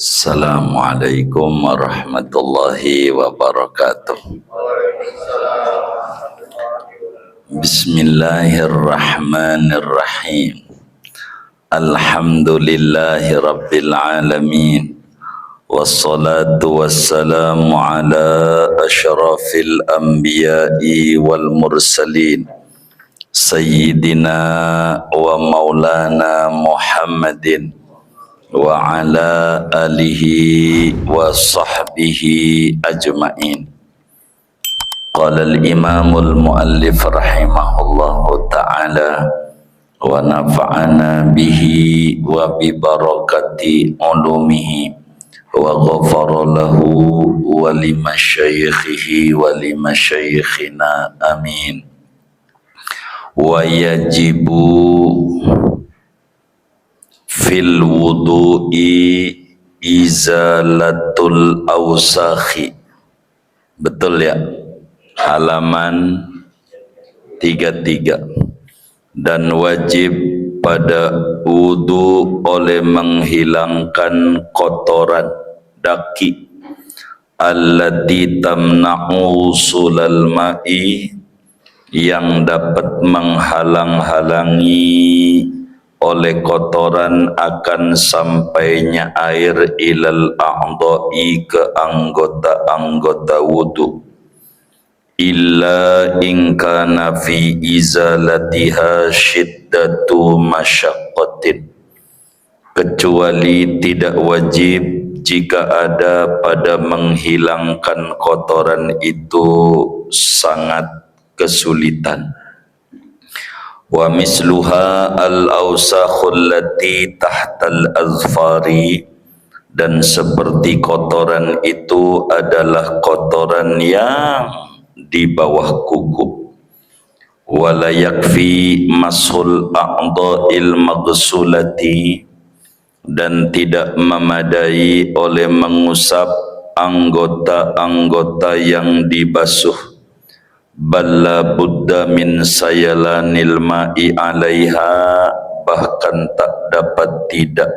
Assalamualaikum warahmatullahi wabarakatuh. Bismillahirrahmanirrahim. Alhamdulillahi rabbil alamin. Wassalatu wassalamu ala asyrafil anbiya'i wal mursalin. Sayyidina wa maulana Muhammadin wa ala alihi wa sahbihi ajma'in. Qala al-imamul muallif rahimahullahu ta'ala wa nafa'ana bihi wa bi barakati ulumihi wa ghafara lahu wa limasyayikhihi wa limasyayikhina amin. Wa yajibu fil wudu'i izalatul awsakhi. Betul ya? Halaman 33. Dan wajib pada wudu oleh menghilangkan kotoran daki allati tamna'u sulal ma'i, yang dapat menghalang-halangi oleh kotoran akan sampainya air ilal a'dha'i, ke anggota-anggota wudu, illa in kana fi izalatiha syiddatu masyaqqatin, kecuali tidak wajib jika ada pada menghilangkan kotoran itu sangat kesulitan. Wa misluha al-awsakhul lati tahtal azfari, dan seperti kotoran itu adalah kotoran yang di bawah kuku. Wala yakfi mashul a'dha'il maghsulati, dan tidak memadai oleh mengusap anggota-anggota yang dibasuh. Balla budda min sayalanil ma'i alaiha, bahkan tak dapat tidak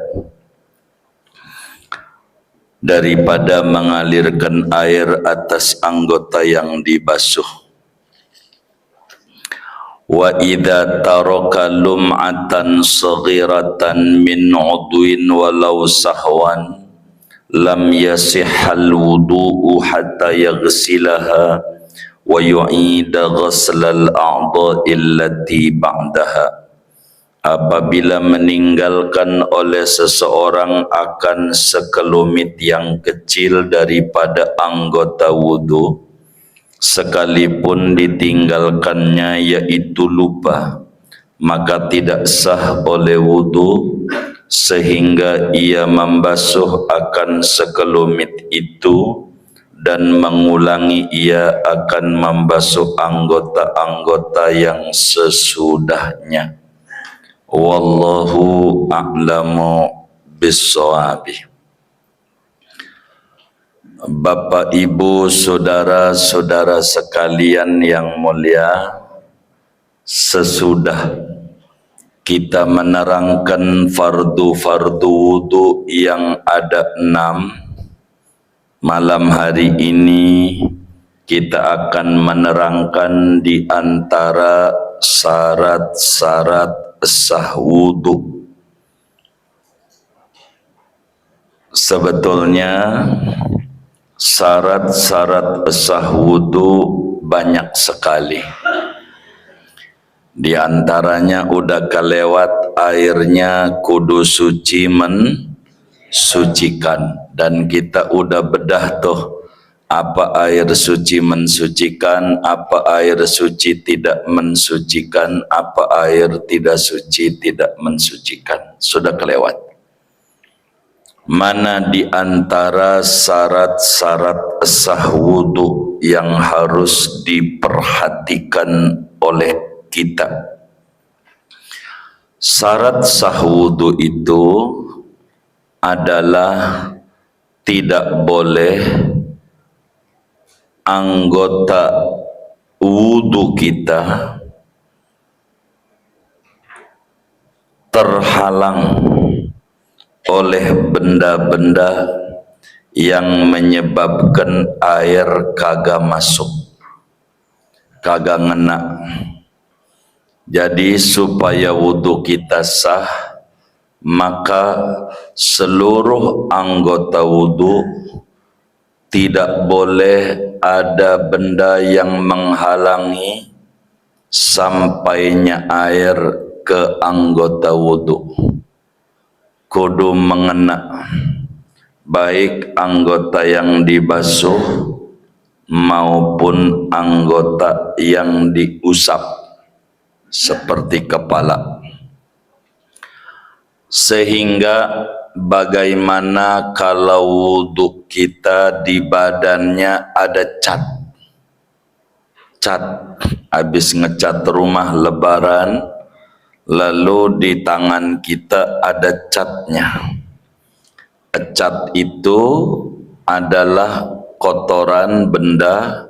daripada mengalirkan air atas anggota yang dibasuh. Wa idza taraka lum'atan saghiratan min 'udwin walau sahwan lam yasihhal wudu'u hatta yaghsilaha wa yu'ida ghaslal a'dha'il lati ba'daha. Apabila meninggalkan oleh seseorang akan sekelumit yang kecil daripada anggota wudu, sekalipun ditinggalkannya yaitu lupa, maka tidak sah oleh wudu sehingga ia membasuh akan sekelumit itu dan mengulangi ia akan membasuh anggota-anggota yang sesudahnya. Wallahu a'lamu bis-shawabi. Bapak, Ibu, saudara-saudara sekalian yang mulia, sesudah kita menerangkan fardu-fardu wudu yang ada 6, malam hari ini kita akan menerangkan di antara syarat-syarat sah wudu. Sebetulnya syarat-syarat sah wudu banyak sekali. Di antaranya udah kelewat airnya kudu suci mensucikan, dan kita udah bedah tuh apa air suci mensucikan, apa air suci tidak mensucikan, apa air tidak suci tidak mensucikan. Sudah kelewat. Mana di antara syarat-syarat sah wudu yang harus diperhatikan oleh kita? Syarat sah wudu itu adalah tidak boleh anggota wudu kita terhalang oleh benda-benda yang menyebabkan air kagak masuk, kagak ngena. Jadi supaya wudhu kita sah, maka seluruh anggota wudhu tidak boleh ada benda yang menghalangi sampainya air ke anggota wudhu. Kudu mengena, baik anggota yang dibasuh maupun anggota yang diusap seperti kepala. Sehingga bagaimana kalau wudhu kita di badannya ada cat habis ngecat rumah lebaran, lalu di tangan kita ada catnya. Cat itu adalah kotoran benda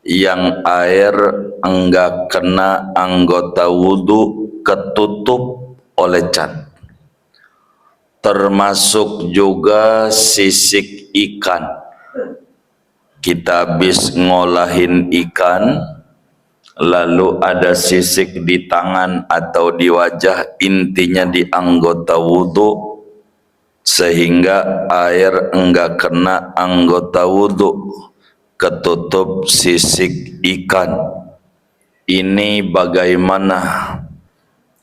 yang air enggak kena anggota wudhu ketutup oleh cat. Termasuk juga sisik ikan. Kita habis ngolahin ikan, lalu ada sisik di tangan atau di wajah, intinya di anggota wudhu, sehingga air enggak kena anggota wudhu, ketutup sisik ikan. Ini bagaimana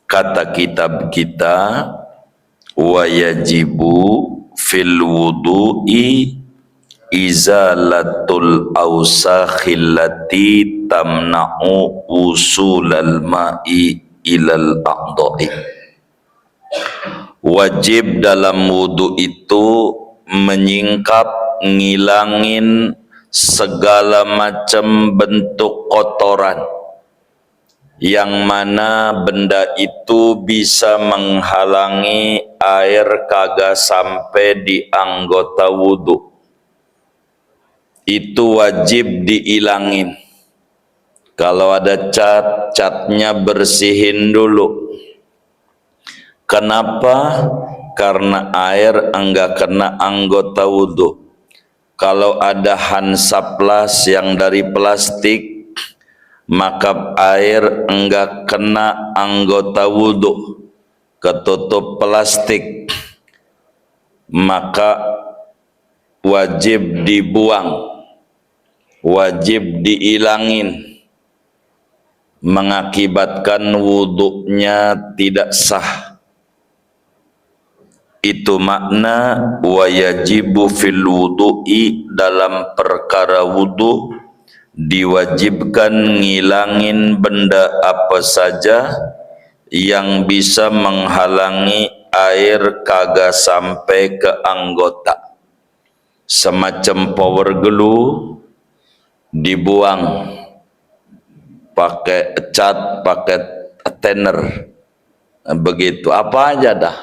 kata kitab kita, wa yajibu fil wudu'i izalatul awsakhillati tamna'u usulal ma'i ilal a'dha'i. Wajib dalam wudhu itu menyingkap, ngilangin segala macam bentuk kotoran yang mana benda itu bisa menghalangi air kagak sampai di anggota wudhu. Itu wajib diilangin. Kalau ada catnya bersihin dulu. Kenapa? Karena air enggak kena anggota wudhu. Kalau ada hansaplas yang dari plastik, maka air enggak kena anggota wudhu, ketutup plastik, maka wajib dibuang, wajib diilangin, mengakibatkan wudhunya tidak sah. Itu makna wa yajibu fil wudu'i, dalam perkara wudhu diwajibkan ngilangin benda apa saja yang bisa menghalangi air kagak sampai ke anggota. Semacam power glue dibuang, pakai cat, pakai thinner, begitu, apa aja dah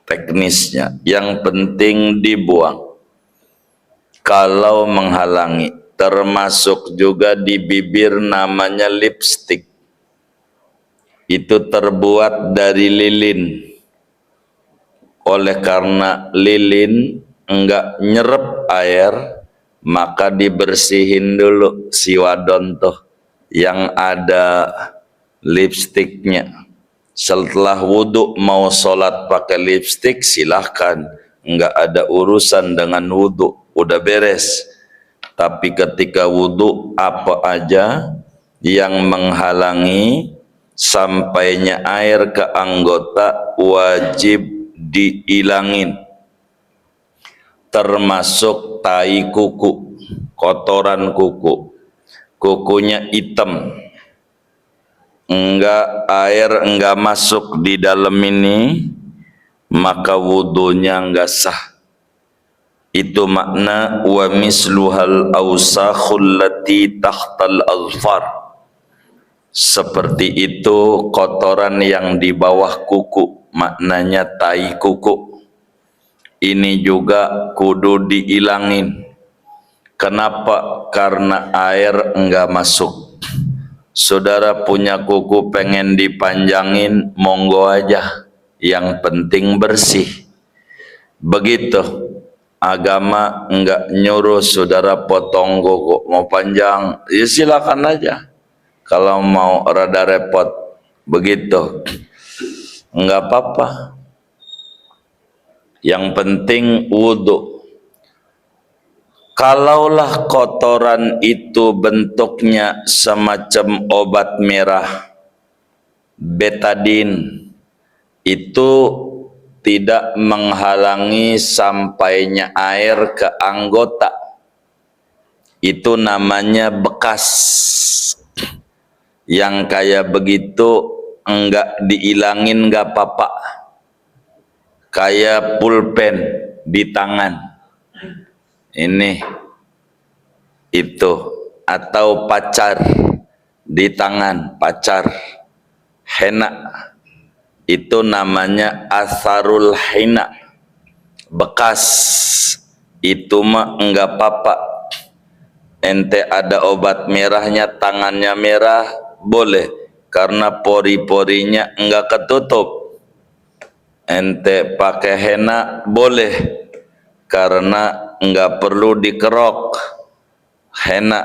teknisnya, yang penting dibuang kalau menghalangi. Termasuk juga di bibir namanya lipstick, itu terbuat dari lilin. Oleh karena lilin enggak nyerap air, maka dibersihin dulu si wadon tuh yang ada lipstiknya. Setelah wudhu mau sholat pakai lipstik, silahkan, enggak ada urusan dengan wudhu, udah beres. Tapi ketika wudhu, apa aja yang menghalangi sampainya air ke anggota wajib diilangin. Termasuk tai kuku, kotoran kuku, kukunya hitam, air enggak masuk di dalam ini, maka wudhunya enggak sah. Itu makna wa misluhal awsakhul lati tahtal azfar. Seperti itu kotoran yang di bawah kuku, maknanya tai kuku. Ini juga kudu diilangin. Kenapa? Karena air enggak masuk. Saudara punya kuku pengen dipanjangin, monggo aja. Yang penting bersih. Begitu. Agama enggak nyuruh saudara potong kuku, mau panjang, ya silakan aja. Kalau mau rada repot, begitu, enggak apa-apa. Yang penting wudhu. Kalaulah kotoran itu bentuknya semacam obat merah, betadin, itu tidak menghalangi sampainya air ke anggota. Itu namanya bekas. Yang kayak begitu enggak diilangin enggak apa-apa. Kayak pulpen di tangan. Ini itu atau pacar di tangan, pacar henna. Itu namanya asarul hina, bekas. Itu mah enggak apa-apa. Ente ada obat merahnya, tangannya merah, boleh, karena pori-porinya enggak ketutup. Ente pakai henna, boleh, karena enggak perlu dikerok henna.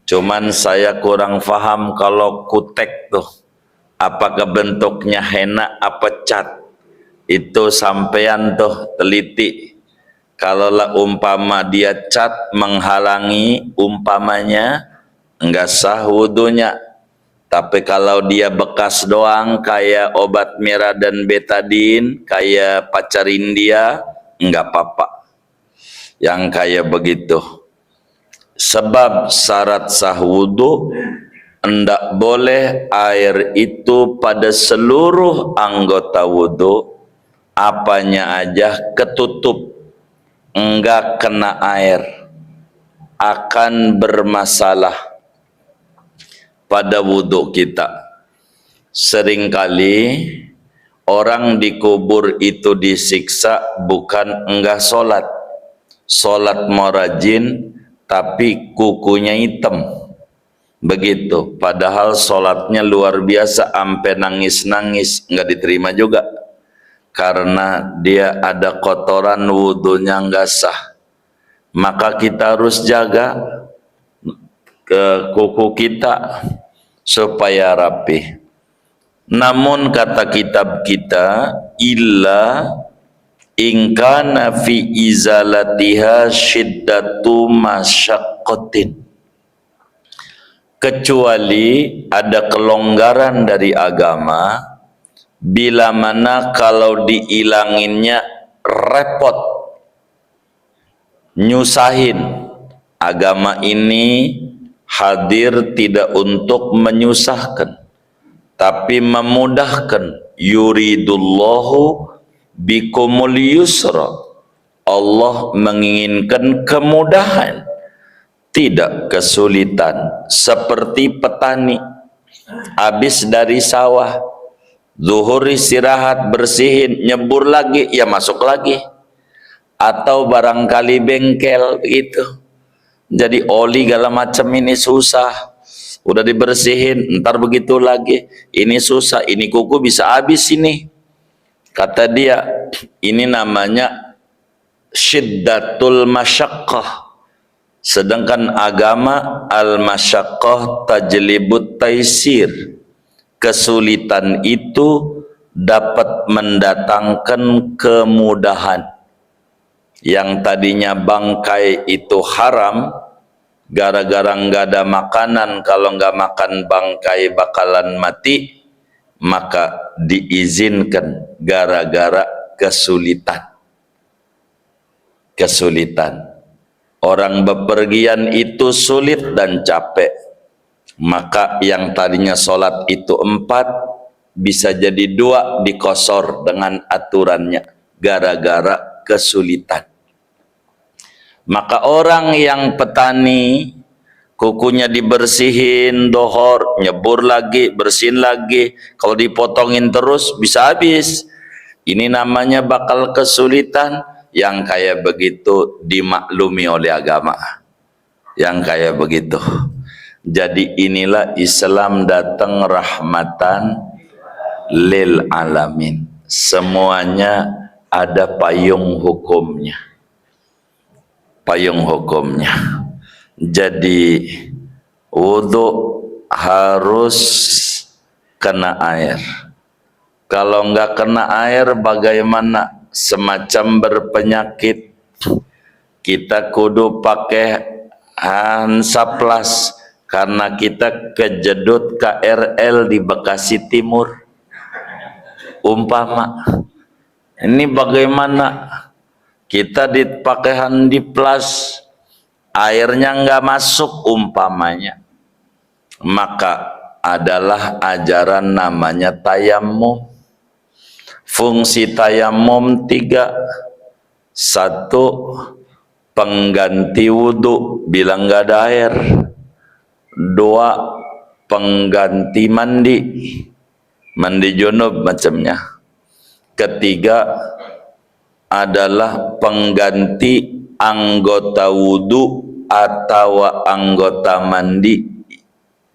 Cuman saya kurang paham kalau kutek tuh, apakah bentuknya henna apa cat? Itu sampean tuh teliti. Kalaulah umpama dia cat menghalangi, umpamanya enggak sah wudunya. Tapi kalau dia bekas doang kayak obat merah dan betadin, kayak pacar India, enggak apa-apa. Yang kayak begitu. Sebab syarat sah wudu, hendak boleh air itu pada seluruh anggota wudu, apanya aja ketutup, enggak kena air, akan bermasalah pada wudu kita. Seringkali orang dikubur itu disiksa bukan enggak sholat. Sholat mau rajin tapi kukunya hitam. Begitu. Padahal sholatnya luar biasa, sampai nangis-nangis, enggak diterima juga. Karena dia ada kotoran, wudunya enggak sah. Maka kita harus jaga ke kuku kita supaya rapi. Namun kata kitab kita, illa ingkana fi izalatiha syiddatu masyaqqatin, kecuali ada kelonggaran dari agama, bila mana kalau diilanginnya repot, nyusahin. Agama ini hadir tidak untuk menyusahkan, tapi memudahkan. Yuridullahu bikumul yusra, Allah menginginkan kemudahan, tidak kesulitan. Seperti petani habis dari sawah, zuhur istirahat, bersihin, nyebur lagi, ya masuk lagi. Atau barangkali bengkel begitu, jadi oli segala macam ini susah, udah dibersihin, ntar begitu lagi, ini susah, ini kuku bisa habis ini. Kata dia, ini namanya syiddatul masyaqqah. Sedangkan agama al-masyaqqah tajlibut taisir. Kesulitan itu dapat mendatangkan kemudahan. Yang tadinya bangkai itu haram, gara-gara nggak ada makanan, kalau nggak makan bangkai bakalan mati, maka diizinkan gara-gara kesulitan. Orang bepergian itu sulit dan capek, maka yang tadinya sholat itu 4 bisa jadi 2 dikosor dengan aturannya gara-gara kesulitan. Maka orang yang petani, kukunya dibersihin, dohor, nyebur lagi, bersihin lagi, kalau dipotongin terus bisa habis. Ini namanya bakal kesulitan. Yang kayak begitu dimaklumi oleh agama. Yang kayak begitu. Jadi inilah Islam datang rahmatan lil alamin. Semuanya ada payung hukumnya. Payung hukumnya. Jadi wudu harus kena air. Kalau enggak kena air bagaimana? Semacam berpenyakit, kita kudu pakai Hansaplas karena kita kejedut KRL di Bekasi Timur. Umpama ini bagaimana? Kita dipakai Handiplas, airnya enggak masuk umpamanya. Maka adalah ajaran namanya tayamum. Fungsi tayamum 3. 1, pengganti wudu bila nggak ada air. 2, pengganti mandi, mandi junub macamnya. 3 adalah pengganti anggota wudu atau anggota mandi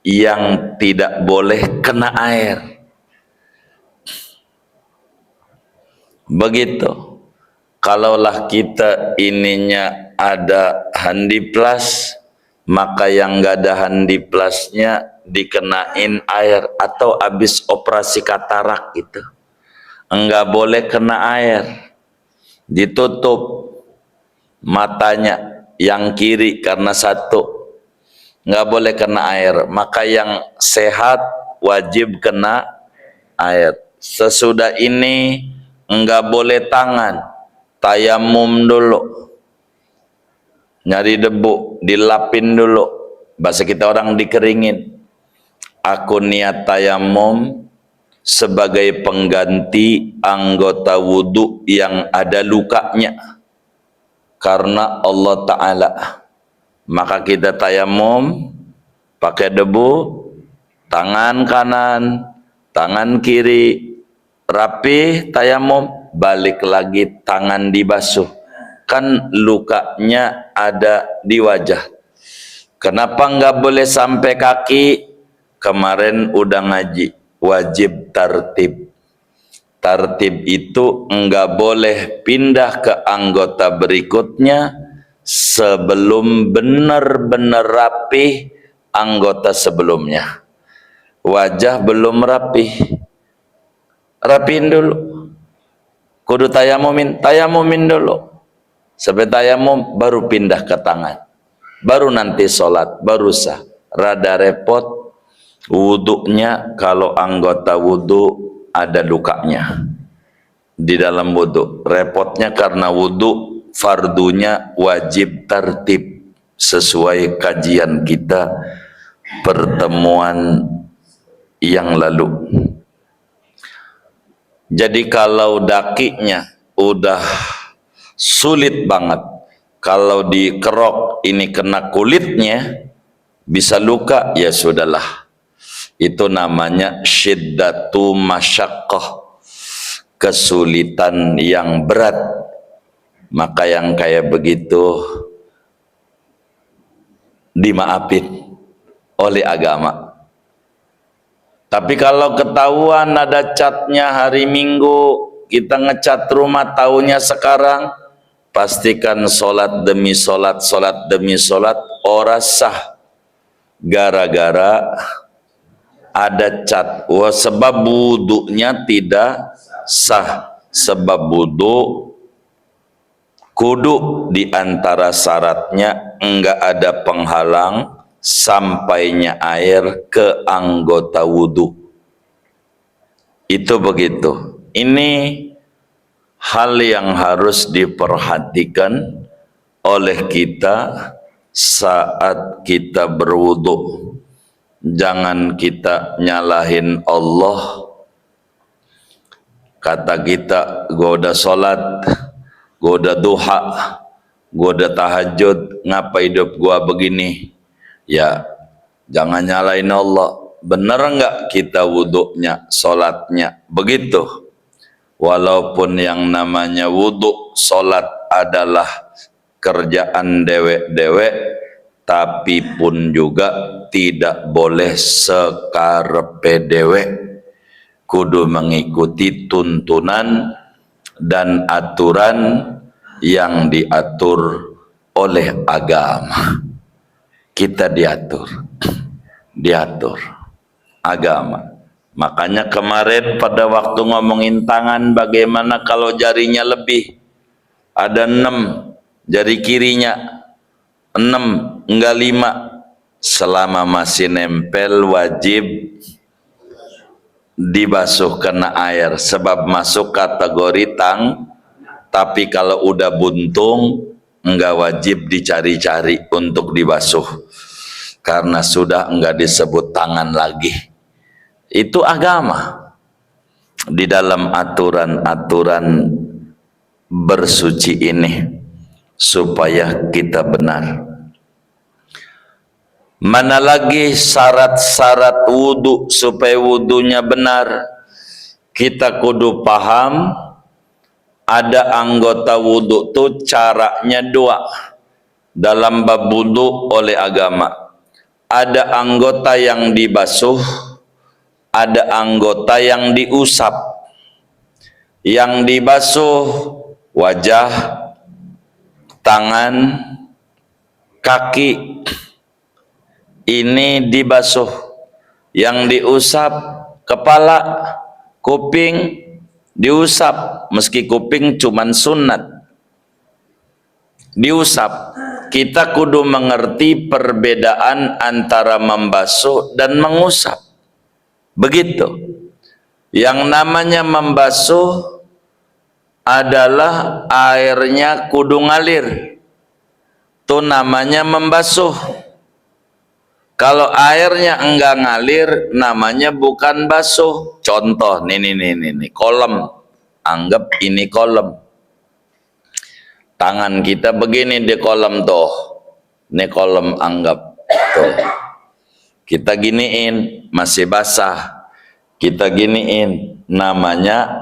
yang tidak boleh kena air. Begitu. Kalaulah kita ininya ada Handiplas, maka yang nggak ada Handiplasnya dikenain air, atau habis operasi katarak gitu. Enggak boleh kena air. Ditutup matanya yang kiri karena 1. Enggak boleh kena air. Maka yang sehat wajib kena air. Sesudah ini enggak boleh tangan, tayamum dulu, nyari debu, dilapin dulu, bahasa kita orang dikeringin. Aku niat tayamum sebagai pengganti anggota wudu yang ada lukanya karena Allah Ta'ala. Maka kita tayamum pakai debu, tangan kanan, tangan kiri, rapi tayamum, balik lagi tangan dibasuh. Kan lukanya ada di wajah. Kenapa nggak boleh sampai kaki? Kemarin udah ngaji, wajib tartib. Tartib itu nggak boleh pindah ke anggota berikutnya sebelum benar-benar rapi anggota sebelumnya. Wajah belum rapi, rapiin dulu. Kudu tayamumin dulu. Sampai tayamum baru pindah ke tangan. Baru nanti sholat, baru sah. Rada repot wudunya kalau anggota wudu ada lukanya di dalam wudu. Repotnya karena wudu fardunya wajib tertib sesuai kajian kita pertemuan yang lalu. Jadi kalau dakinya udah sulit banget, kalau dikerok ini kena kulitnya bisa luka, ya sudahlah. Itu namanya syiddatu masyaqqah, kesulitan yang berat. Maka yang kayak begitu dimaafin oleh agama. Tapi kalau ketahuan ada catnya hari Minggu, kita ngecat rumah tahunya sekarang, pastikan sholat demi sholat, sholat demi sholat, ora sah. Gara-gara ada cat. Wah, sebab wudunya tidak sah. Sebab wudu kudu diantara syaratnya enggak ada penghalang sampainya air ke anggota wudu. Itu begitu. Ini hal yang harus diperhatikan oleh kita saat kita berwudu. Jangan kita nyalahin Allah. Kata kita, gua udah sholat, gua udah duha, gua udah tahajud, ngapa hidup gua begini? Ya, jangan nyalain Allah. Bener enggak kita wudunya, sholatnya? Begitu. Walaupun yang namanya wudu, sholat adalah kerjaan dewek-dewek, tapi pun juga tidak boleh sekarepe dewek. Kudu mengikuti tuntunan dan aturan yang diatur oleh agama. Kita diatur agama. Makanya kemarin pada waktu ngomongin tangan, bagaimana kalau jarinya lebih, ada 6, jari kirinya 6, enggak 5, selama masih nempel wajib dibasuh kena air, sebab masuk kategori tapi kalau udah buntung enggak wajib dicari-cari untuk dibasuh, karena sudah enggak disebut tangan lagi. Itu agama. Di dalam aturan-aturan bersuci ini supaya kita benar. Mana lagi syarat-syarat wudhu supaya wudhunya benar? Kita kudu paham ada anggota wudhu tuh caranya 2 dalam bab wudhu oleh agama. Ada anggota yang dibasuh, ada anggota yang diusap. Yang dibasuh wajah, tangan, kaki, ini dibasuh. Yang diusap kepala, kuping diusap, meski kuping cuman sunat diusap. Kita kudu mengerti perbedaan antara membasuh dan mengusap. Begitu. Yang namanya membasuh adalah airnya kudu ngalir, itu namanya membasuh. Kalau airnya enggak ngalir, namanya bukan basuh. Contoh, nih, kolam. Anggap ini kolam. Tangan kita begini di kolam tuh. Ini kolam, anggap tuh. Kita giniin, masih basah. Kita giniin, namanya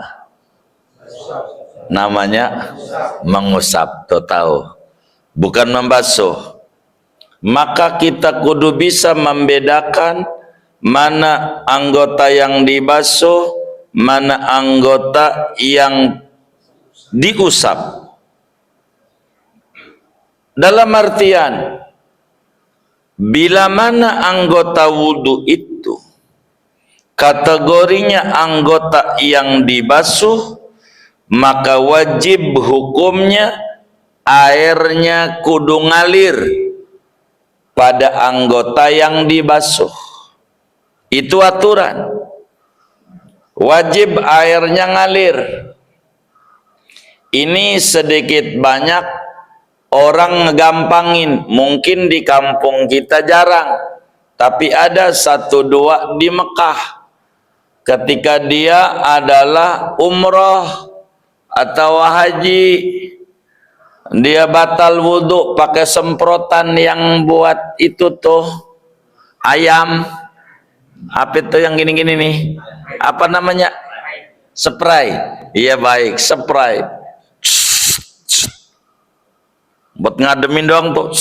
mengusap, tuh tahu. Bukan membasuh. Maka kita kudu bisa membedakan mana anggota yang dibasuh, mana anggota yang diusap. Dalam artian, bila mana anggota wudhu itu kategorinya anggota yang dibasuh, maka wajib hukumnya airnya kudu ngalir pada anggota yang dibasuh. Itu aturan. Wajib airnya ngalir. Ini sedikit banyak orang ngegampangin. Mungkin di kampung kita jarang, tapi ada 1-2 di Mekah. Ketika dia adalah umroh atau haji, dia batal wudhu pakai semprotan yang buat itu tuh ayam, apa itu yang gini-gini nih, apa namanya, spray. Iya baik, spray buat ngademin doang tuh.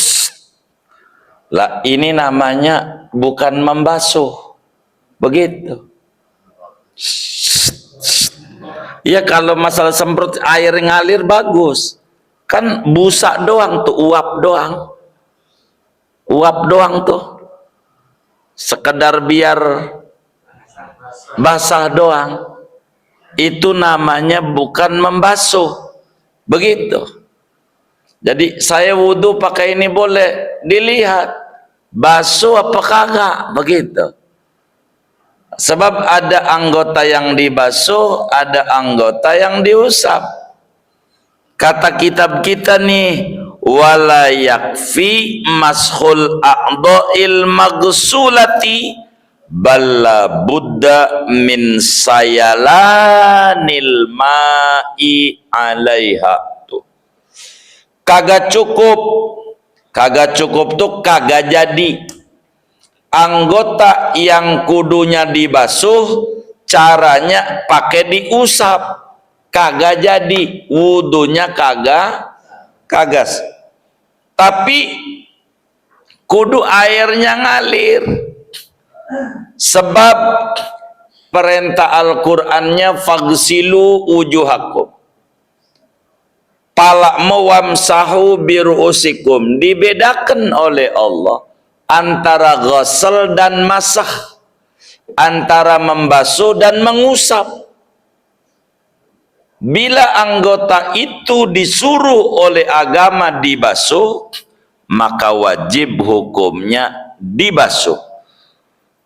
Lah ini namanya bukan membasuh. Begitu. Ya kalau masalah semprot air ngalir bagus. Kan busa doang tuh, uap doang tuh, sekedar biar basah doang. Itu namanya bukan membasuh. Begitu. Jadi saya wudhu pakai ini boleh dilihat basuh apa kagak, begitu. Sebab ada anggota yang dibasuh, ada anggota yang diusap. Kata kitab kita nih, wala yakfi mashul a'dha'il maghsulati balla buddha min sayalanil ma'i 'alaiha. Tuh. Kagak cukup tuh kagak jadi. Anggota yang kudunya dibasuh caranya pakai diusap. Kagak jadi, wudunya kagas. Tapi kudu airnya ngalir. Sebab perintah Al-Qur'annya fagsilu wujuhakum. palakmu wamsahu biru'usikum, dibedakan oleh Allah antara ghusl dan masah, antara membasuh dan mengusap. Bila anggota itu disuruh oleh agama dibasuh, maka wajib hukumnya dibasuh.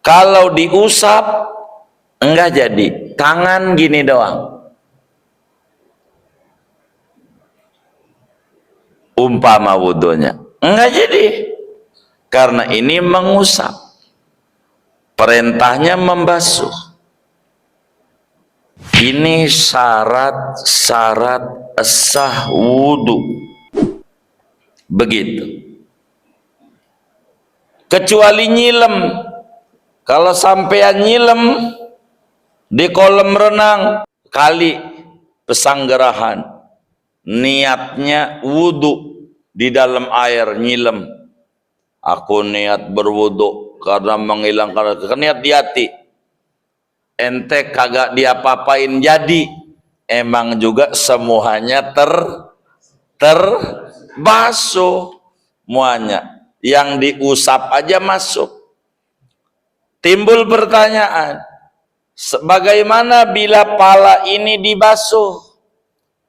Kalau diusap enggak jadi, tangan gini doang. Umpama wudunya enggak jadi, karena ini mengusap, perintahnya membasuh. Ini syarat-syarat sah wudu. Begitu. Kecuali nyilem. Kalau sampean nyilem di kolam renang, kali pesanggerahan, niatnya wudu di dalam air, nyilem. Aku niat berwudu karena menghilangkan, niat di hati. Ente kagak diapa-apain jadi, emang juga semuanya terbasuh muanya, yang diusap aja masuk. Timbul pertanyaan, bagaimana bila pala ini dibasuh,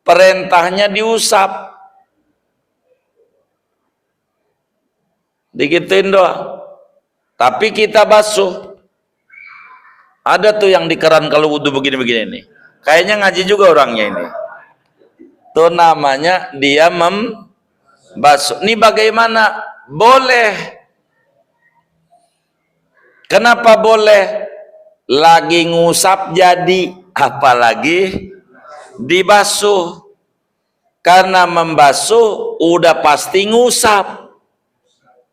perintahnya diusap, digituin doang, tapi kita basuh. Ada tuh yang di keran kalau wudhu begini-begini nih. Kayaknya ngaji juga orangnya ini. Tuh namanya dia membasuh. Ini bagaimana? Boleh. Kenapa boleh? Lagi ngusap jadi, apalagi dibasuh. Karena membasuh udah pasti ngusap.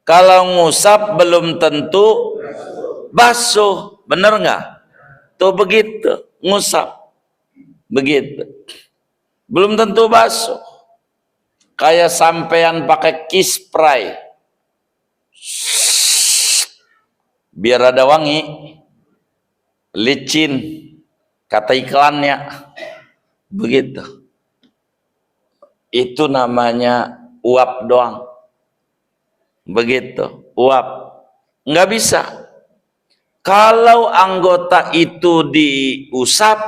Kalau ngusap belum tentu basuh. Bener nggak? Tuh begitu, ngusap. Begitu. Belum tentu basuh. Kayak sampean pakai kiss spray. Biar ada wangi. Licin. Kata iklannya. Begitu. Itu namanya uap doang. Begitu, uap. Nggak bisa. Kalau anggota itu diusap,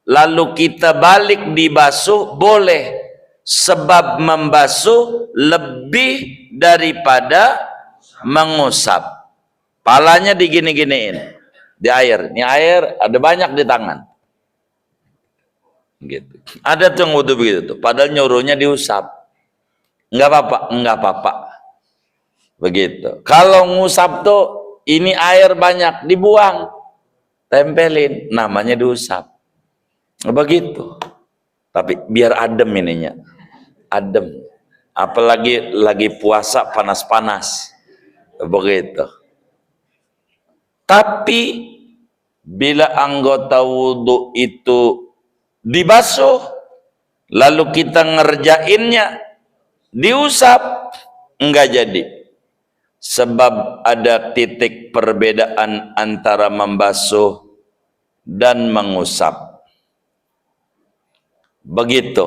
lalu kita balik dibasuh, boleh. Sebab membasuh lebih daripada mengusap. Palanya digini-giniin. Di air. Ini air ada banyak di tangan. Gitu. Ada tuh yang wudhu begitu tuh. Padahal nyuruhnya diusap. Nggak apa-apa, nggak apa-apa. Begitu. Kalau ngusap tuh, ini air banyak, dibuang, tempelin, namanya diusap. Begitu. Tapi biar adem ininya, adem. Apalagi lagi puasa panas-panas, begitu. Tapi bila anggota wudhu itu dibasuh, lalu kita ngerjainnya diusap, enggak jadi. Sebab ada titik perbedaan antara membasuh dan mengusap. Begitu.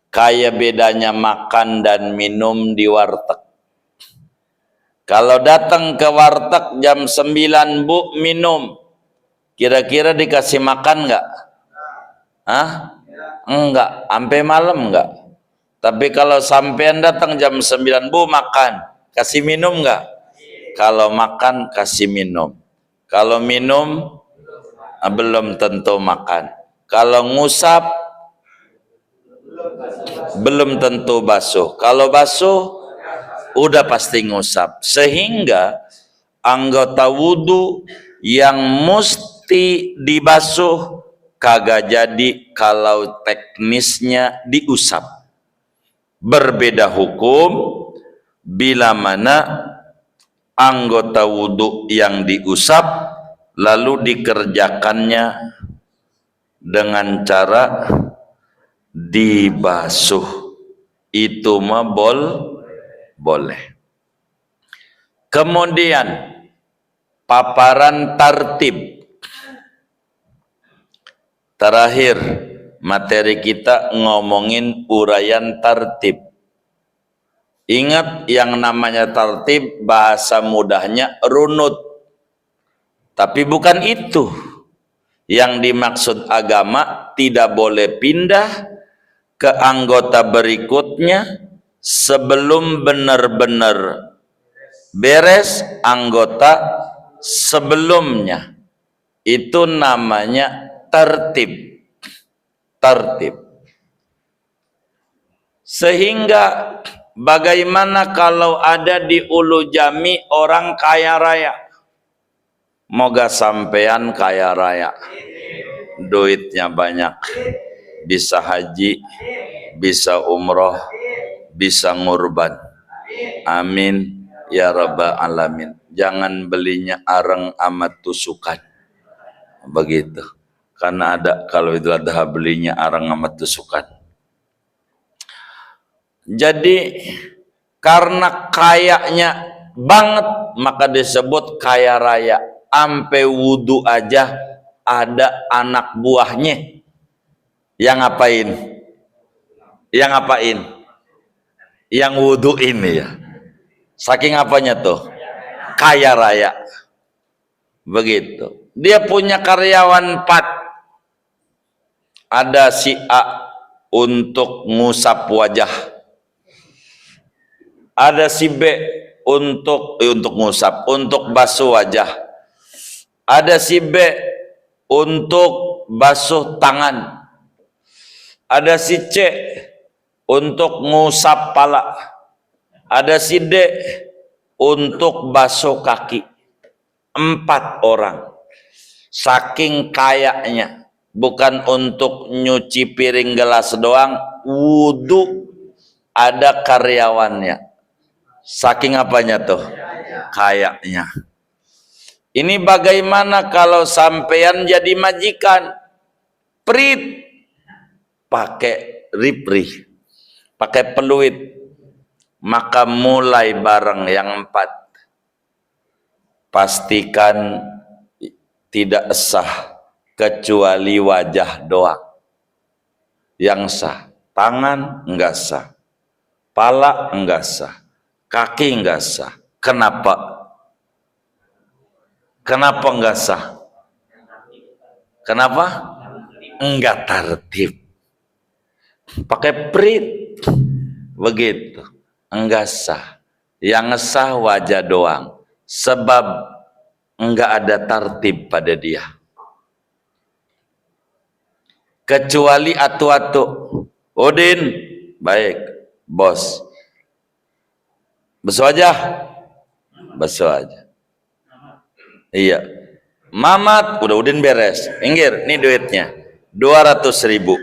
Kayak bedanya makan dan minum di warteg. Kalau datang ke warteg jam 9 Bu minum, kira-kira dikasih makan enggak? Hah? Enggak. Sampai malam enggak? Tapi kalau sampean datang jam 9 Bu makan, kasih minum enggak? Kalau makan kasih minum. Kalau minum belum tentu makan. Kalau ngusap belum tentu basuh. Kalau basuh udah pasti ngusap. Sehingga anggota wudhu yang mesti dibasuh kagak jadi kalau teknisnya diusap. Berbeda hukum bila mana anggota wudhu yang diusap lalu dikerjakannya dengan cara dibasuh, itu mah boleh. Kemudian paparan tartib terakhir Materi kita ngomongin uraian tartib. Ingat yang namanya tartib bahasa mudahnya runut. Tapi bukan itu. Yang dimaksud agama tidak boleh pindah ke anggota berikutnya sebelum benar-benar beres anggota sebelumnya. Itu namanya tertib. Tertib. Sehingga bagaimana kalau ada di Ulu Jami orang kaya raya? Moga sampean kaya raya. Duitnya banyak. Bisa haji, bisa umroh, bisa ngurban. Amin ya rabbal alamin. Jangan belinya areng amat tusukan. Begitu. Karena ada kalau Idul Adha belinya areng amat tusukan. Jadi karena kayanya banget maka disebut kaya raya. Ampe wudu aja ada anak buahnya. Yang ngapain? Yang ngapain? Yang wudu ini ya. Saking apanya tuh? Kaya raya. Begitu. Dia punya karyawan 4. Ada si A untuk ngusap wajah. Ada si B untuk ngusap, untuk basuh wajah. Ada si B untuk basuh tangan. Ada si C untuk ngusap pala. Ada si D untuk basuh kaki. 4 orang. Saking kayanya. Bukan untuk nyuci piring gelas doang, wudu ada karyawannya. Saking apanya tuh? Kayaknya. Ini bagaimana kalau sampean jadi majikan? Prit. Pakai riprih. Pakai peluit. Maka mulai barang yang 4. Pastikan tidak sah. Kecuali wajah doang yang sah. Tangan enggak sah, pala enggak sah, kaki enggak sah. Kenapa? Kenapa enggak sah? Kenapa? Enggak tertib. Pakai prit begitu, enggak sah. Yang sah wajah doang, sebab enggak ada tertib pada dia. Kecuali atu-atu. Udin, baik, bos. Basuh aja. Basuh aja. Iya. Mamat, udah Udin beres. Minggir, ini duitnya. 200.000.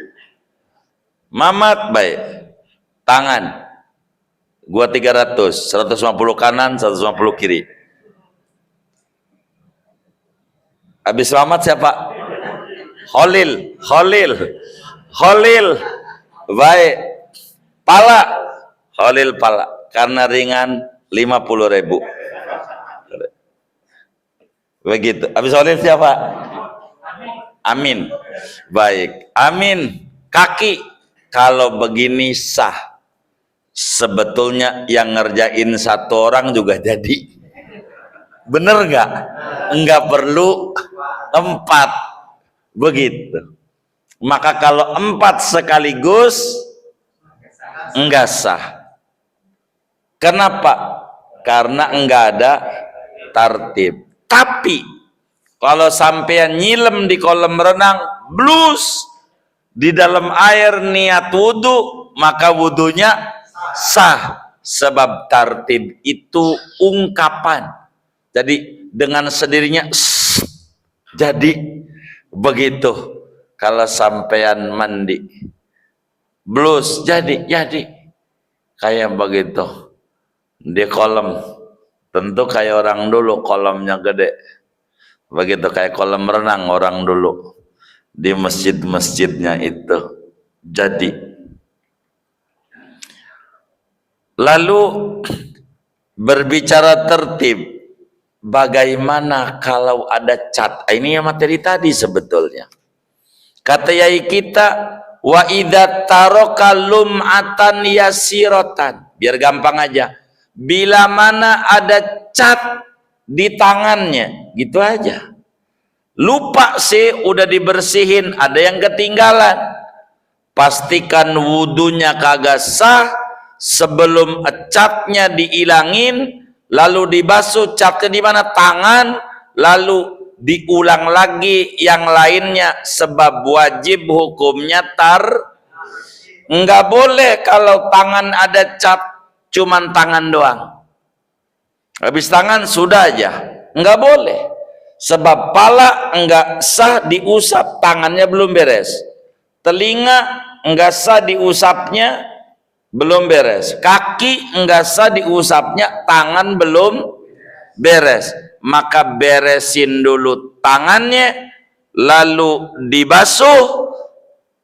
Mamat, baik. Tangan. Gua 300, 150 kanan, 150 kiri. Habis Mamat siapa? Holil. Baik. Pala. Holil pala. Karena ringan 50.000. Begitu. Habis Holil siapa? Amin. Baik. Amin. Kaki. Kalau begini sah. Sebetulnya yang ngerjain 1 orang juga jadi. Bener nggak? Enggak perlu 4. Begitu. Maka kalau 4 sekaligus enggak sah. Kenapa? Karena enggak ada tartib. Tapi kalau sampean nyilem di kolam renang, blus di dalam air niat wudu, maka wudunya sah. Sebab tartib itu ungkapan. Jadi dengan sendirinya jadi. Begitu kalau sampean mandi blus jadi kayak begitu di kolam, tentu kayak orang dulu kolamnya gede, begitu kayak kolam renang orang dulu di masjid-masjidnya itu jadi. Lalu berbicara tertib, bagaimana kalau ada cat? Ini yang materi tadi sebetulnya. Kata yai kita, wa idza taraka lum'atan yasiratan. Biar gampang aja. Bila mana ada cat di tangannya, gitu aja. Lupa sih, udah dibersihin, ada yang ketinggalan. Pastikan wudunya kagak sah sebelum catnya diilangin, lalu dibasuh. Catnya di mana? Tangan, lalu diulang lagi yang lainnya, sebab wajib hukumnya enggak boleh kalau tangan ada cat cuman tangan doang, habis tangan sudah aja, enggak boleh, sebab pala enggak sah diusap, tangannya belum beres. Telinga enggak sah diusapnya, belum beres. Kaki enggak sah diusapnya, tangan belum beres. Maka beresin dulu tangannya, lalu dibasuh,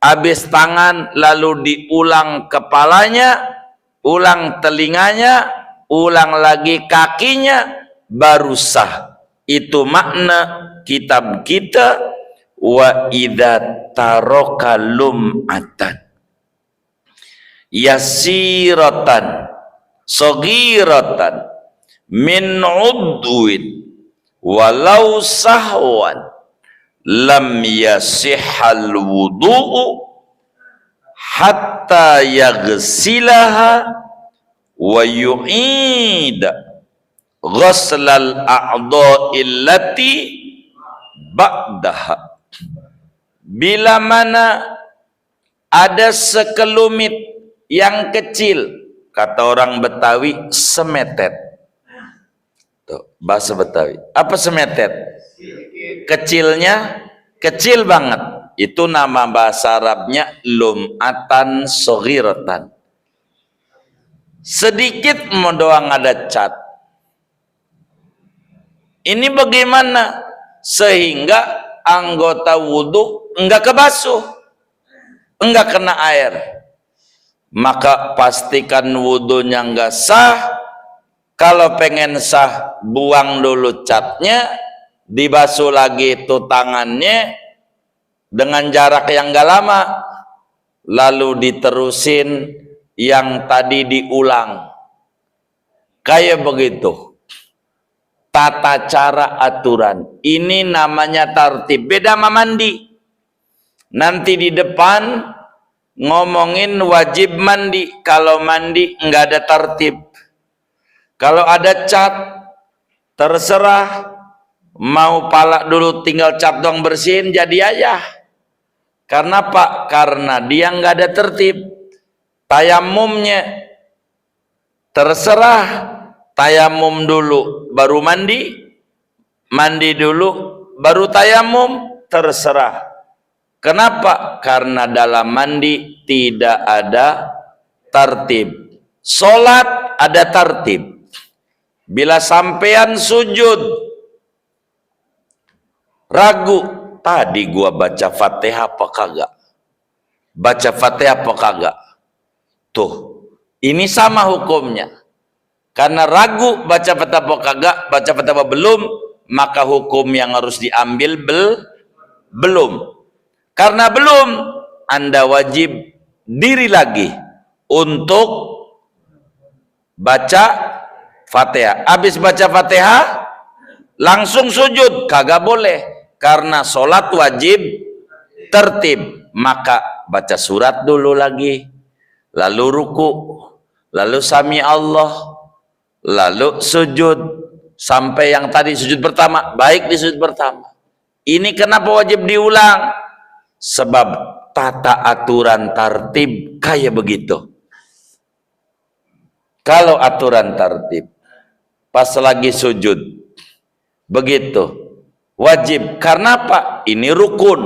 habis tangan lalu diulang kepalanya, ulang telinganya, ulang lagi kakinya, baru sah. Itu makna kitab kita, wa idza taraka lum'atan yasiratan saghiratan min udwin walau sahwan lam yasihhal wudu'u hatta yaghsilaha wa yu'ida ghuslal a'dha'illati ba'daha. Bila mana ada sekelumit yang kecil, kata orang Betawi semetet. Tuh, bahasa Betawi. Apa semetet? Kecilnya, kecil banget. Itu nama bahasa Arabnya lum'atan soghiratan. Sedikit doang ada cat. Ini bagaimana? Sehingga anggota wudhu enggak kebasuh, enggak kena air. Maka pastikan wudhunya enggak sah. Kalau pengen sah, buang dulu catnya, dibasuh lagi itu tangannya dengan jarak yang enggak lama, lalu diterusin yang tadi diulang. Kayak begitu tata cara aturan. Ini namanya tartib. Beda sama mandi. Nanti di depan ngomongin wajib mandi. Kalau mandi enggak ada tartib. Kalau ada cat, terserah, mau pala dulu tinggal cap dong bersihin, jadi aja. Karena apa? Karena dia nggak ada tertib. Tayamumnya terserah, tayamum dulu baru mandi, mandi dulu baru tayamum, terserah. Kenapa? Karena dalam mandi tidak ada tertib. Salat ada tertib. Bila sampean sujud ragu, tadi gua baca Fatihah apa kagak? Baca Fatihah apa kagak? Tuh, ini sama hukumnya. Karena ragu baca Fatihah apa kagak, baca Fatihah apa belum, maka hukum yang harus diambil belum. Karena belum, Anda wajib diri lagi untuk baca Fatihah. Habis baca Fatihah langsung sujud, kagak boleh. Karena sholat wajib tertib. Maka baca surat dulu lagi, lalu ruku, lalu sami Allah, lalu sujud, sampai yang tadi sujud pertama, baik di sujud pertama. Ini kenapa wajib diulang? Sebab tata aturan tertib kayak begitu. Kalau aturan tertib pas lagi sujud begitu wajib. Karena apa? Ini rukun,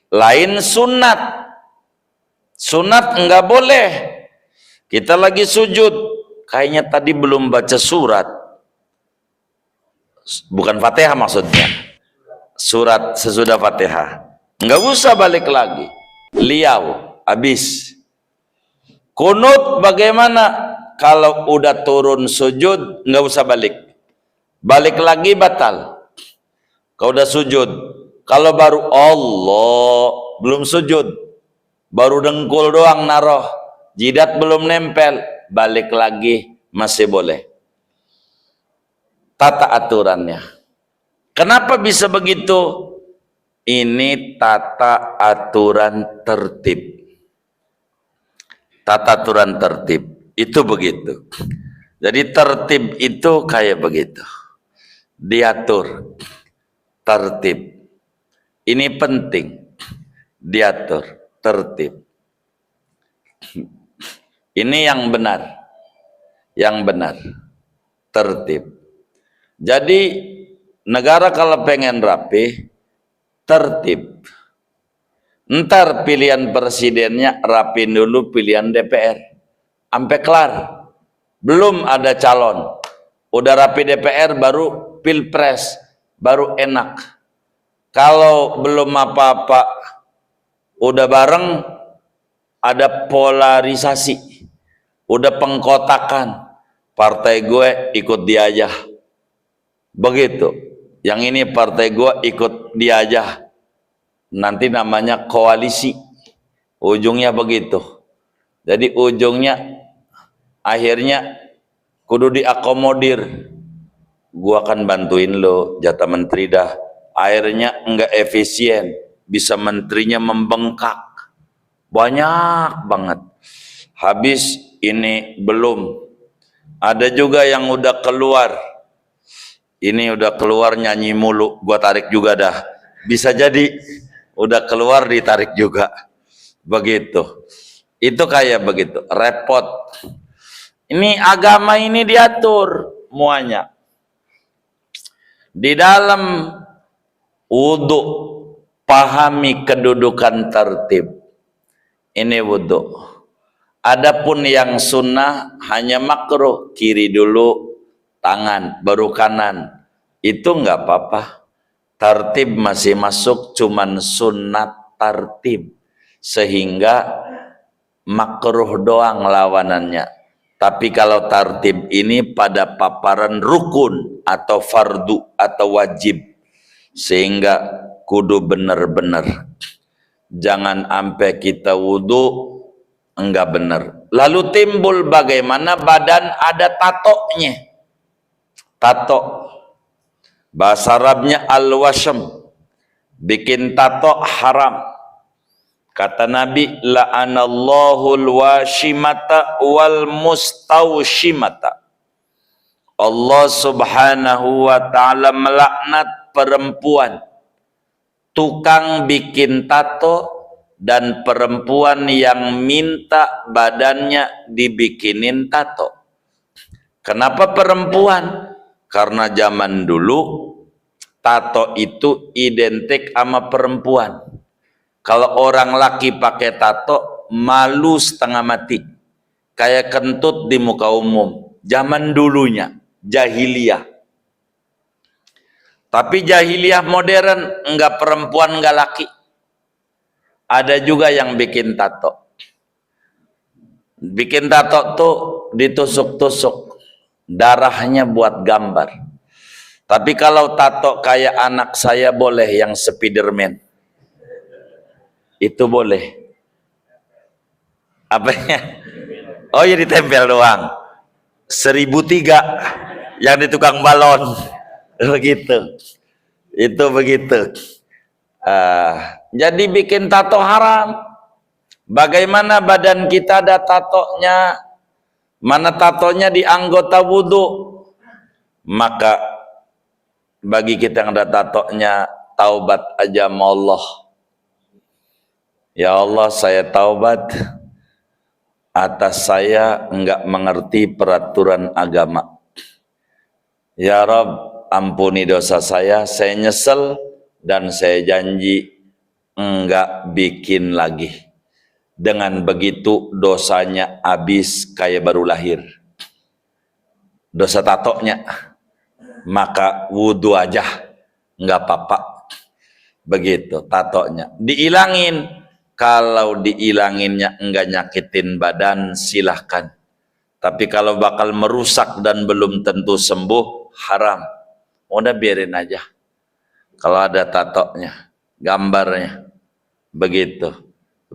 lain sunat. Sunat enggak boleh. Kita lagi sujud, kayaknya tadi belum baca surat, bukan Fatihah maksudnya, surat sesudah Fatihah, enggak usah balik lagi, liau habis. Kunut bagaimana? Kalau udah turun sujud nggak usah balik lagi, batal. Kalau udah sujud, kalau baru Allah belum sujud, baru dengkul doang naruh, jidat belum nempel, balik lagi masih boleh. Tata aturannya. Kenapa bisa begitu? Ini tata aturan tertib. Tata aturan tertib itu begitu. Jadi tertib itu kayak begitu. Diatur. Tertib. Ini penting. Diatur. Tertib. Ini yang benar. Yang benar. Tertib. Jadi negara kalau pengen rapi, tertib. Ntar pilihan presidennya rapin dulu pilihan DPR. Sampai kelar. Belum ada calon. Udah rapi DPR baru pilpres. Baru enak. Kalau belum apa-apa udah bareng, ada polarisasi. Udah pengkotakan. Partai gue ikut dia aja. Begitu. Yang ini partai gua ikut dia aja. Nanti namanya koalisi. Ujungnya begitu. Jadi ujungnya akhirnya kudu diakomodir. Gua akan bantuin lo jatah menteri dah. Akhirnya enggak efisien. Bisa menterinya membengkak. Banyak banget. Habis ini belum. Ada juga yang udah keluar. Ini udah keluar nyanyi mulu, gua tarik juga dah. Bisa jadi udah keluar ditarik juga. Begitu. Itu kayak begitu, repot. Ini agama ini diatur muanya. Di dalam wudu pahami kedudukan tertib. Ini wudu. Adapun yang sunnah hanya makruh, kiri dulu, tangan, baru kanan. Itu enggak apa-apa. Tartib masih masuk, cuman sunat tartib. Sehingga makruh doang lawanannya. Tapi kalau tartib ini pada paparan rukun atau fardu atau wajib. Sehingga kudu benar-benar. Jangan sampai kita wudu enggak benar. Lalu timbul bagaimana badan ada tatonya. Tato. Bahasa Arabnya al-washm. Bikin tato haram. Kata Nabi, la'anallahu al-washimata wal mustawshimata. Allah subhanahu wa ta'ala melaknat perempuan. Tukang bikin tato dan perempuan yang minta badannya dibikinin tato. Kenapa perempuan? Karena zaman dulu tato itu identik sama perempuan. Kalau orang laki pakai tato malu setengah mati. Kayak kentut di muka umum. Zaman dulunya, jahiliyah. Tapi jahiliyah modern enggak perempuan enggak laki. Ada juga yang bikin tato. Bikin tato tuh ditusuk-tusuk. Darahnya buat gambar. Tapi kalau tato kayak anak saya boleh yang Spiderman. Itu boleh. Apanya? Oh ya ditempel doang. 1003 yang di tukang balon. Begitu. Itu begitu. Jadi bikin tato haram. Bagaimana badan kita ada tatonya? Mana tatonya di anggota wudhu? Maka bagi kita yang ada tatonya, taubat aja sama Allah. Ya Allah, saya taubat atas saya enggak mengerti peraturan agama. Ya Rabb, ampuni dosa saya nyesel dan saya janji enggak bikin lagi. Dengan begitu dosanya habis kayak baru lahir. Dosa tatonya. Maka wudhu aja. Enggak apa-apa. Begitu tatonya. Diilangin. Kalau diilanginnya enggak nyakitin badan silahkan. Tapi kalau bakal merusak dan belum tentu sembuh, haram. Udah biarin aja. Kalau ada tatonya, gambarnya. Begitu.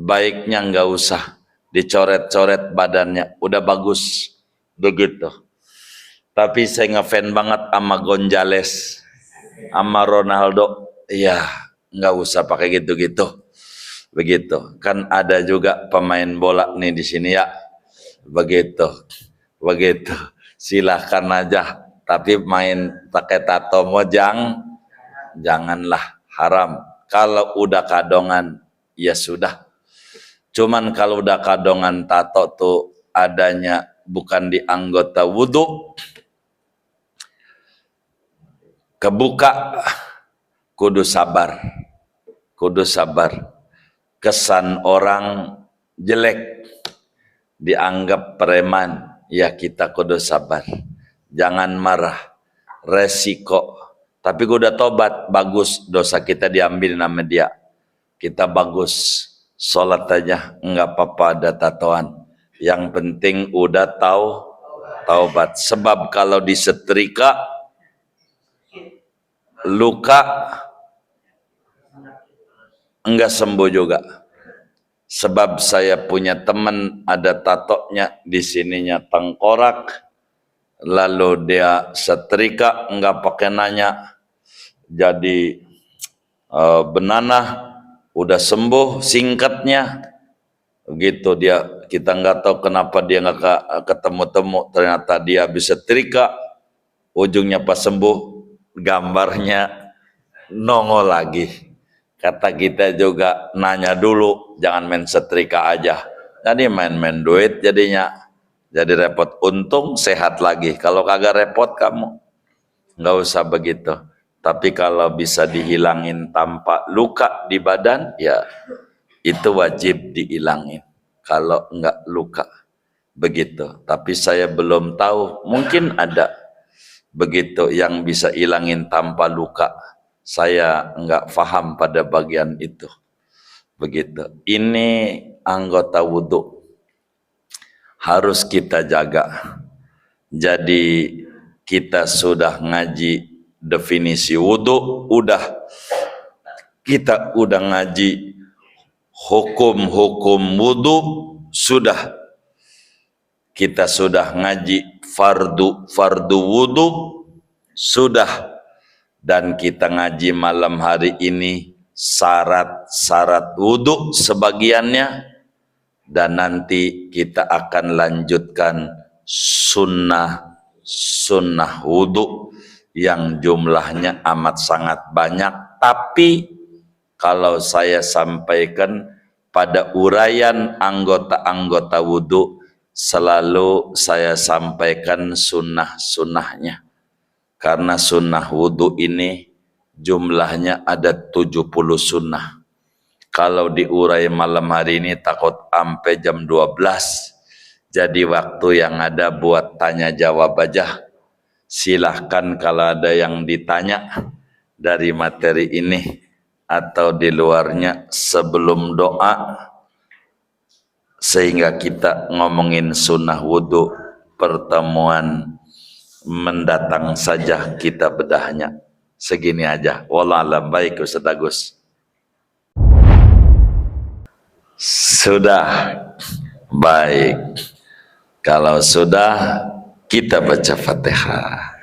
baiknya nggak usah dicoret-coret badannya, udah bagus begitu. Tapi saya ngefan banget sama Gonzales, sama Ronaldo. Ya nggak usah pakai gitu-gitu, begitu. Kan ada juga pemain bola nih di sini ya, begitu, begitu. Silahkan aja. Tapi main pakai tato mojang, janganlah, haram. Kalau udah kadongan, ya sudah. Cuman kalau udah kadongan tato tuh adanya bukan di anggota wudhu, kebuka, kudu sabar, kudu sabar. Kesan orang jelek, dianggap preman, ya kita kudu sabar. Jangan marah, resiko. Tapi gue udah tobat, bagus, dosa kita diambil nama dia. Kita bagus, sholat aja, enggak apa-apa ada tatoan. Yang penting udah tahu taubat. Sebab kalau disetrika, luka enggak sembuh juga. Sebab saya punya teman ada tatonya di sininya tengkorak, lalu dia setrika enggak pakai nanya, jadi benanah, udah sembuh singkatnya gitu. Dia, kita nggak tahu kenapa dia nggak ketemu-temu, ternyata dia bisa setrika, ujungnya pas sembuh gambarnya nongol lagi. Kata kita juga nanya dulu, jangan main setrika aja, jadi main-main duit jadinya, jadi repot. Untung sehat lagi, kalau kagak repot kamu nggak usah begitu. Tapi kalau bisa dihilangin tanpa luka di badan, ya itu wajib dihilangin. Kalau enggak luka, begitu. Tapi saya belum tahu, mungkin ada begitu yang bisa hilangin tanpa luka. Saya enggak paham pada bagian itu. Begitu. Ini anggota wudhu harus kita jaga. Jadi kita sudah ngaji definisi wudhu, kita udah ngaji hukum-hukum wudhu, kita sudah ngaji fardu wudhu, dan kita ngaji malam hari ini syarat-syarat wudhu sebagiannya, dan nanti kita akan lanjutkan sunnah wudhu yang jumlahnya amat sangat banyak. Tapi kalau saya sampaikan pada uraian anggota-anggota wudhu, selalu saya sampaikan sunnah-sunnahnya. Karena sunnah wudhu ini jumlahnya ada 70 sunnah. Kalau diurai malam hari ini takut sampai jam 12. Jadi waktu yang ada buat tanya jawab aja. Silahkan kalau ada yang ditanya dari materi ini atau di luarnya sebelum doa, sehingga kita ngomongin sunnah wudhu pertemuan mendatang saja kita bedahnya. Segini aja. Wallahualam. Baik Ustaz Agus. Sudah. Baik. Kalau sudah, kita baca Fatihah.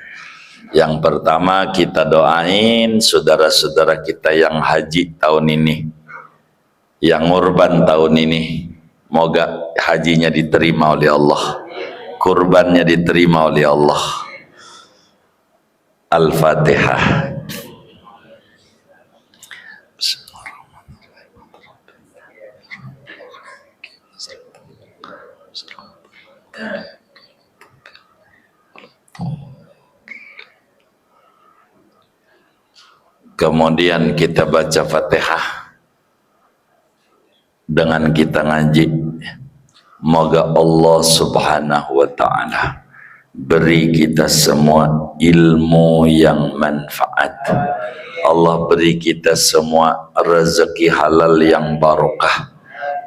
Yang pertama kita doain saudara-saudara kita yang haji tahun ini, yang ngurban tahun ini, moga hajinya diterima oleh Allah, kurbannya diterima oleh Allah. Al-Fatihah. Kemudian kita baca Fatihah dengan kita ngaji. Moga Allah Subhanahu wa ta'ala beri kita semua ilmu yang manfaat. Allah beri kita semua rezeki halal yang barokah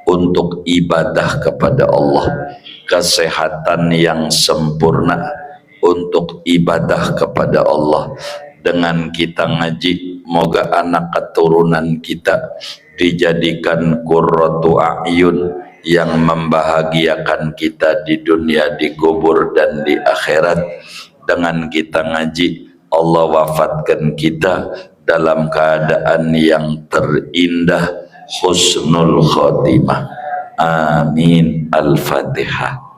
untuk ibadah kepada Allah, kesehatan yang sempurna untuk ibadah kepada Allah. Dengan kita ngaji, moga anak keturunan kita dijadikan qurratu a'yun yang membahagiakan kita di dunia, di kubur dan di akhirat. Dengan kita ngaji, Allah wafatkan kita dalam keadaan yang terindah, husnul khotimah. Amin. Al-Fatihah.